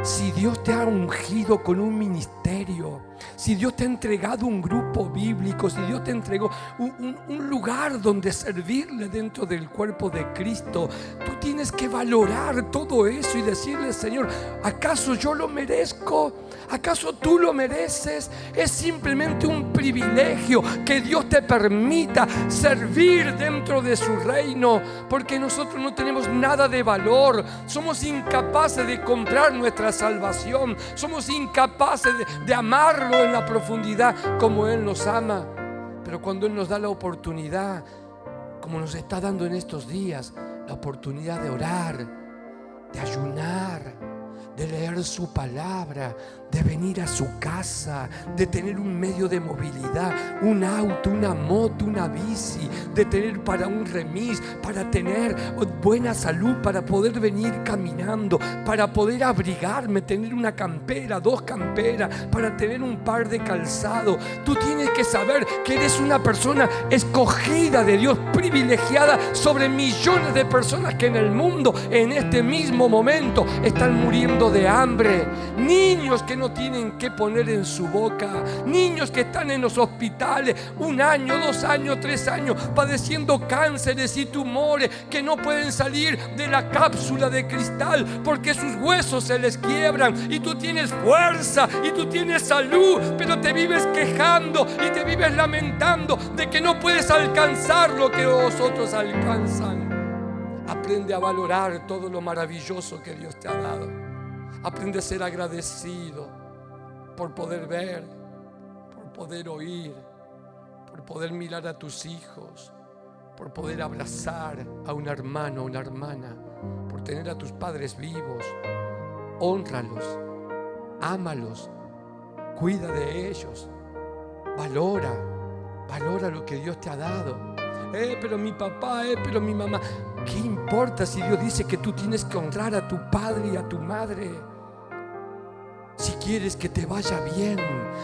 Si Dios te ha ungido con un ministerio, si Dios te ha entregado un grupo bíblico, si Dios te entregó un lugar donde servirle dentro del cuerpo de Cristo, tú tienes que valorar todo eso y decirle: Señor, ¿acaso yo lo merezco? ¿Acaso tú lo mereces? Es simplemente un privilegio que Dios te permita servir dentro de su reino, porque nosotros no tenemos nada de valor. Somos incapaces de comprar nuestra salvación. Somos incapaces de amarlo en la profundidad como Él nos ama. Pero cuando Él nos da la oportunidad, como nos está dando en estos días, la oportunidad de orar, de ayunar, de leer su palabra, de venir a su casa, de tener un medio de movilidad, un auto, una moto, una bici, de tener para un remis, para tener buena salud, para poder venir caminando, para poder abrigarme, tener una campera, 2 camperas, para tener un par de calzado. Tú tienes que saber que eres una persona escogida de Dios, privilegiada sobre millones de personas que en el mundo, en este mismo momento, están muriendo de hambre. Niños que no tienen qué poner en su boca, niños que están en los hospitales 1 año, 2 años, 3 años padeciendo cánceres y tumores, que no pueden salir de la cápsula de cristal porque sus huesos se les quiebran. Y tú tienes fuerza y tú tienes salud, pero te vives quejando y te vives lamentando de que no puedes alcanzar lo que los otros alcanzan. Aprende a valorar todo lo maravilloso que Dios te ha dado. Aprende a ser agradecido por poder ver, por poder oír, por poder mirar a tus hijos, por poder abrazar a un hermano o una hermana, por tener a tus padres vivos. Hónralos, ámalos, cuida de ellos, valora lo que Dios te ha dado. Pero mi papá, pero mi mamá. ¿Qué importa si Dios dice que tú tienes que honrar a tu padre y a tu madre? Si quieres que te vaya bien,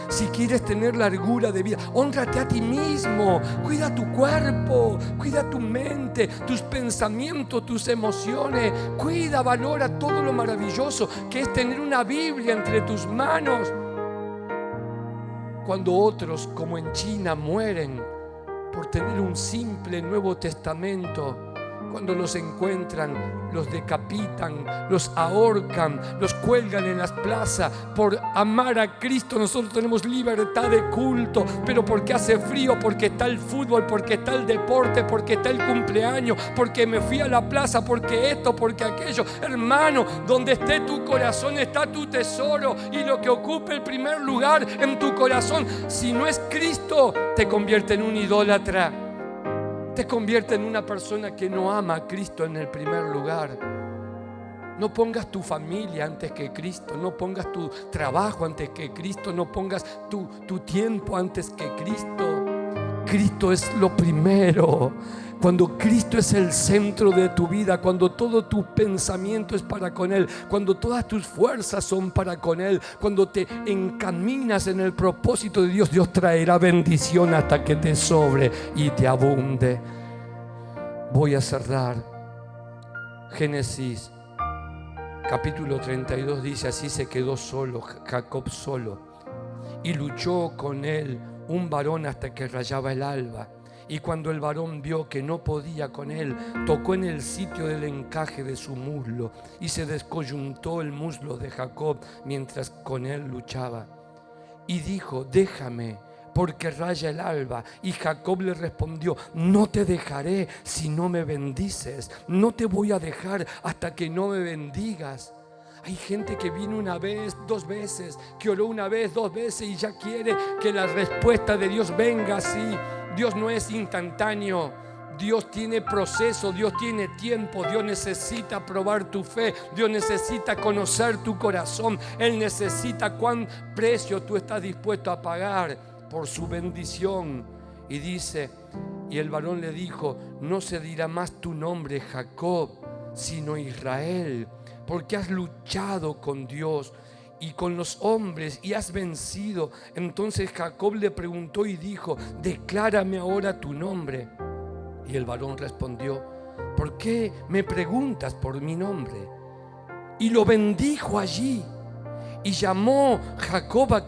si quieres tener largura de vida, hónrate a ti mismo. Cuida tu cuerpo, cuida tu mente, tus pensamientos, tus emociones. Cuida, valora todo lo maravilloso que es tener una Biblia entre tus manos. Cuando otros, como en China, mueren por tener un simple Nuevo Testamento, cuando los encuentran, los decapitan, los ahorcan, los cuelgan en las plazas. Por amar a Cristo nosotros tenemos libertad de culto, pero porque hace frío, porque está el fútbol, porque está el deporte, porque está el cumpleaños, porque me fui a la plaza, porque esto, porque aquello. Hermano, donde esté tu corazón está tu tesoro, y lo que ocupe el primer lugar en tu corazón, si no es Cristo, te convierte en un idólatra. Te convierte en una persona que no ama a Cristo en el primer lugar. No pongas tu familia antes que Cristo. No pongas tu trabajo antes que Cristo. No pongas tu tiempo antes que Cristo. Cristo es lo primero. Cuando Cristo es el centro de tu vida, cuando todo tu pensamiento es para con Él, cuando todas tus fuerzas son para con Él, cuando te encaminas en el propósito de Dios, Dios traerá bendición hasta que te sobre y te abunde. Voy a cerrar. Génesis capítulo 32 dice: así se quedó solo, Jacob solo, y luchó con él un varón hasta que rayaba el alba. Y cuando el varón vio que no podía con él, tocó en el sitio del encaje de su muslo, y se descoyuntó el muslo de Jacob mientras con él luchaba. Y dijo: déjame, porque raya el alba. Y Jacob le respondió: no te dejaré si no me bendices. No te voy a dejar hasta que no me bendigas. Hay gente que vino una vez, 2 veces, que oró una vez, 2 veces y ya quiere que la respuesta de Dios venga así. Dios no es instantáneo. Dios tiene proceso, Dios tiene tiempo. Dios necesita probar tu fe. Dios necesita conocer tu corazón. Él necesita cuán precio tú estás dispuesto a pagar por su bendición. Y dice, y el varón le dijo: no se dirá más tu nombre Jacob, sino Israel, porque has luchado con Dios y con los hombres y has vencido. Entonces Jacob le preguntó y dijo: declárame ahora tu nombre. Y el varón respondió: ¿por qué me preguntas por mi nombre? Y lo bendijo allí. Y llamó Jacob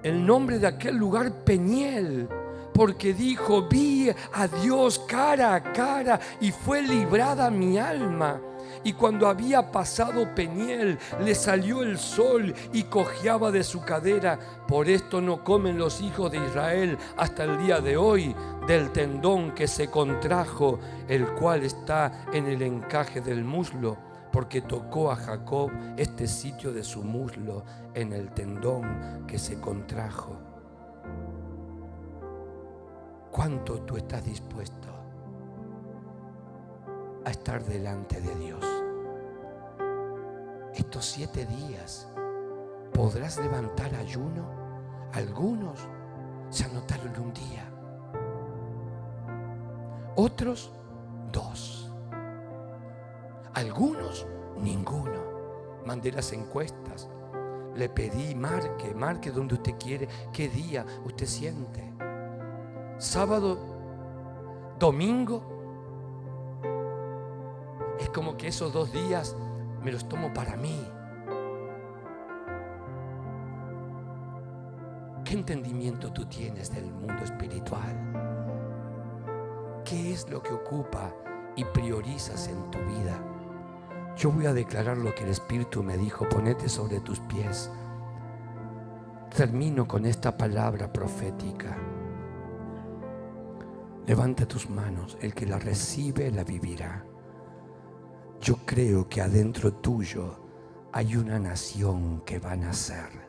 el nombre de aquel lugar Peniel, porque dijo: vi a Dios cara a cara y fue librada mi alma. Y cuando había pasado Peniel, le salió el sol y cojeaba de su cadera. Por esto no comen los hijos de Israel hasta el día de hoy del tendón que se contrajo, el cual está en el encaje del muslo, porque tocó a Jacob este sitio de su muslo en el tendón que se contrajo. ¿Cuánto tú estás dispuesto a estar delante de Dios? Estos 7 días podrás levantar ayuno. Algunos se anotaron un día, otros 2, algunos ninguno. Mandé las encuestas, le pedí marque donde usted quiere, qué día usted siente. Sábado, domingo. Es como que esos 2 días me los tomo para mí. ¿Qué entendimiento tú tienes del mundo espiritual? ¿Qué es lo que ocupa y priorizas en tu vida? Yo voy a declarar lo que el Espíritu me dijo: ponete sobre tus pies. Termino con esta palabra profética. Levanta tus manos, el que la recibe la vivirá. Yo creo que adentro tuyo hay una nación que va a nacer.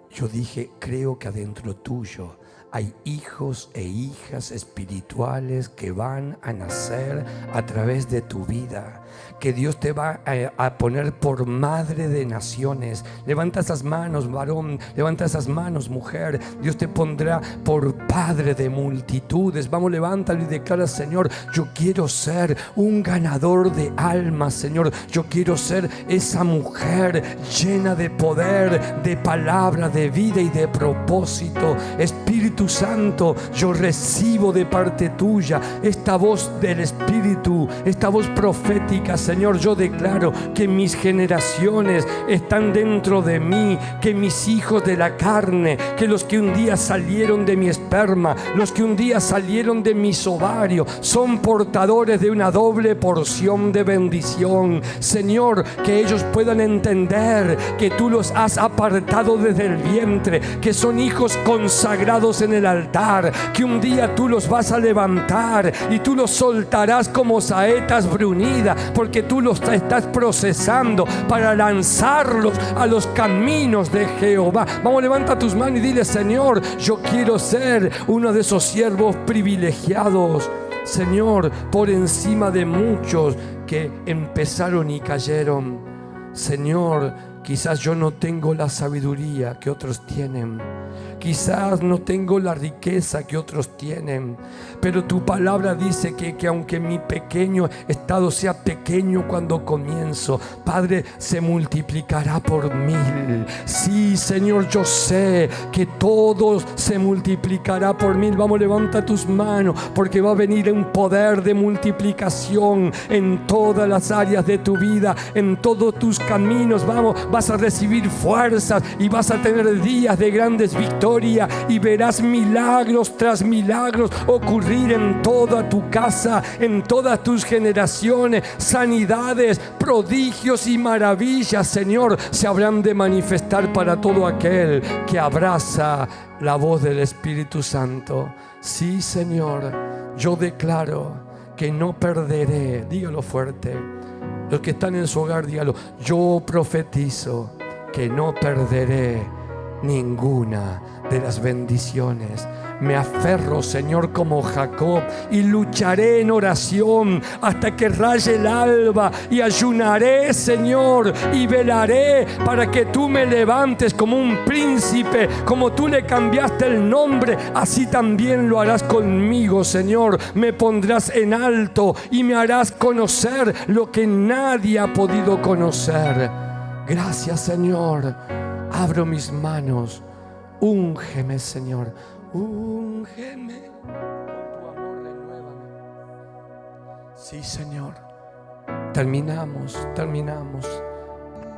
Yo dije, creo que adentro tuyo hay hijos e hijas espirituales que van a nacer a través de tu vida, que Dios te va a poner por madre de naciones. Levanta esas manos, varón, levanta esas manos, mujer. Dios te pondrá por padre de multitudes. Vamos, levántalo y declara: Señor, yo quiero ser un ganador de almas, Señor. Yo quiero ser esa mujer llena de poder, de palabra, de vida y de propósito. Espíritu Santo, yo recibo de parte tuya esta voz del Espíritu, esta voz profética, Señor. Yo declaro que mis generaciones están dentro de mí, que mis hijos de la carne, que los que un día salieron de mi esperma, los que un día salieron de mis ovarios, son portadores de una doble porción de bendición. Señor, que ellos puedan entender que tú los has apartado desde el vientre, que son hijos consagrados en el altar, que un día tú los vas a levantar y tú los soltarás como saetas brunidas, porque tú los estás procesando para lanzarlos a los caminos de Jehová. Vamos, levanta tus manos y dile: Señor, yo quiero ser uno de esos siervos privilegiados, Señor, por encima de muchos que empezaron y cayeron. Señor, quizás yo no tengo la sabiduría que otros tienen, quizás no tengo la riqueza que otros tienen, pero tu palabra dice que aunque mi pequeño estado sea pequeño cuando comienzo, Padre, se multiplicará por 1000. Sí, Señor, yo sé que todo se multiplicará por 1000. Vamos, levanta tus manos, porque va a venir un poder de multiplicación en todas las áreas de tu vida, en todos tus caminos. Vamos, vas a recibir fuerzas y vas a tener días de grandes victorias, y verás milagros tras milagros ocurrir en toda tu casa, en todas tus generaciones. Sanidades, prodigios y maravillas, Señor, se habrán de manifestar para todo aquel que abraza la voz del Espíritu Santo. Sí, Señor, yo declaro que no perderé, dígalo fuerte, Los que están en su hogar, dígalo. Yo profetizo que no perderé ninguna de las bendiciones. Me aferro, Señor, como Jacob, y lucharé en oración hasta que raye el alba, y ayunaré, Señor, y velaré para que tú me levantes como un príncipe. Como tú le cambiaste el nombre, así también lo harás conmigo, Señor. Me pondrás en alto y me harás conocer lo que nadie ha podido conocer. Gracias, Señor. Abro mis manos. Úngeme, Señor. Úngeme con tu amor, renuévame. Sí, Señor. Terminamos.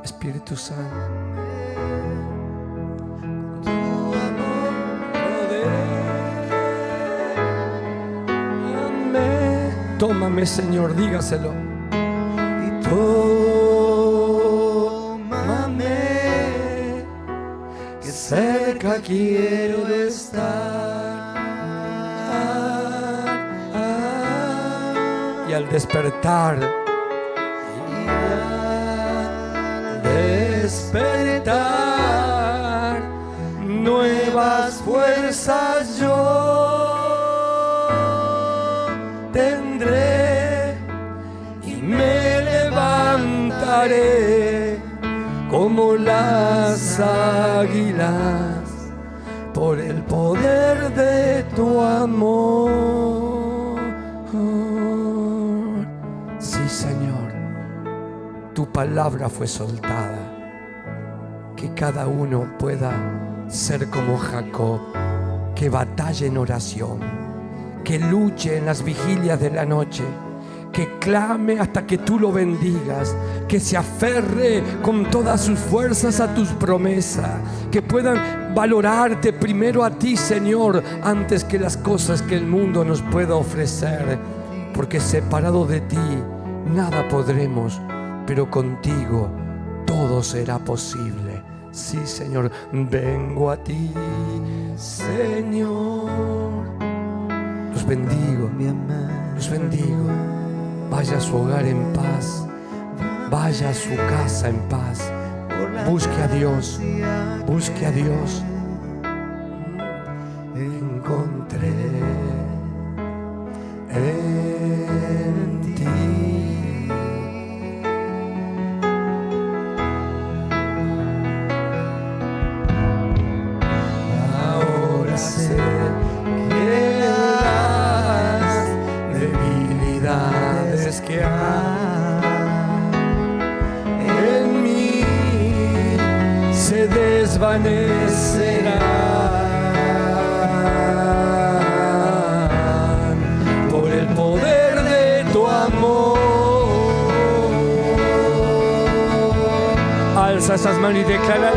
Espíritu Santo. Tu amor, rodéame. Tómame, Señor, dígaselo. Y tómame, que cerca quiero estar. Y al despertar, nuevas fuerzas yo tendré y me levantaré como las águilas por el poder de tu amor. Sí, Señor, tu palabra fue soltada. Que cada uno pueda ser como Jacob, que batalle en oración, que luche en las vigilias de la noche, que clame hasta que tú lo bendigas, que se aferre con todas sus fuerzas a tus promesas, que puedan valorarte primero a ti, Señor, antes que las cosas que el mundo nos pueda ofrecer, porque separado de ti nada podremos, pero contigo todo será posible. Sí, Señor, vengo a ti, Señor. Los bendigo, los bendigo. Vaya a su hogar en paz, vaya a su casa en paz. Busque a Dios, busque a Dios. Encontré en ti. Ahora sé que las debilidades que hay en mí se desvanecerán por el poder de tu amor. Alza esas manos y declara.